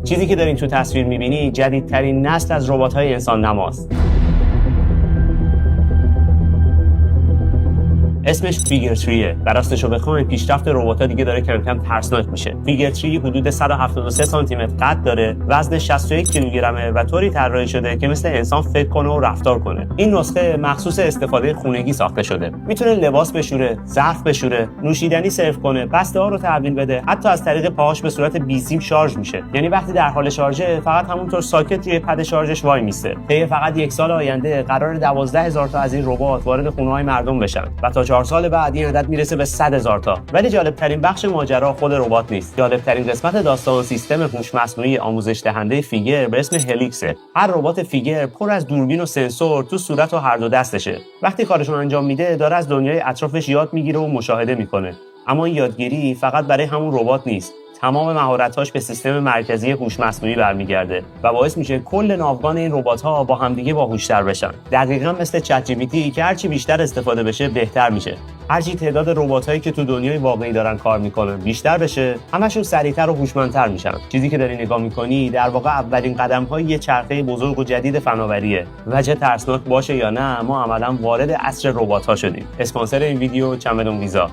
چیزی که دارین تو تصویر می‌بینی جدیدترین نسل از ربات‌های انسان نماست. اسمش فیگر 3. راستشو بخواید پیشرفت ربات‌ها دیگه داره کم کم ترسناک میشه. فیگر 3 حدود 173 سانتی متر قد داره، وزن 61 کیلوگرمه و طوری طراحی شده که مثل انسان فکر کنه و رفتار کنه. این نسخه مخصوص استفاده خونگی ساخته شده. میتونه لباس بشوره، ظرف بشوره، نوشیدنی سرو کنه، بسته‌ها رو تحویل بده، حتی از طریق پاهاش به صورت بیسیم شارژ میشه. یعنی وقتی در حال شارژه فقط همونطور ساکت روی پد شارژش وای میسته. طی فقط یک سال آینده قرار 12000 تا از این ربات وارد خونه‌های مردم بشن و تا 4 سال بعد این عدد میرسه به 100,000 تا. ولی جالب ترین بخش ماجرا خود ربات نیست. جالب ترین قسمت داستان سیستم هوش مصنوعی آموزش دهنده فیگر به اسم هلیکسه. هر ربات فیگر پر از دوربین و سنسور تو صورت و هر دو دستشه. وقتی کارشو انجام میده داره از دنیای اطرافش یاد میگیره و مشاهده میکنه. اما این یادگیری فقط برای همون ربات نیست. تمام مهارت‌هاش به سیستم مرکزی هوش مصنوعی برمیگرده و باعث میشه کل ناوگان این ربات‌ها با همدیگه باهوش‌تر بشن. دقیقاً مثل چت جی پی تی که هرچی بیشتر استفاده بشه بهتر میشه. هرچی تعداد ربات‌هایی که تو دنیای واقعی دارن کار میکنن بیشتر بشه، همشون سریعتر و هوشمندتر میشن. چیزی که داری نگاه میکنی در واقع اولین قدم‌های یه چرخه بزرگ و جدید فناوریه. و چه ترسناک باشه یا نه، ما عملاً وارد عصر ربات‌ها شدیم. اسپانسر این ویدیو چمدون ویزا.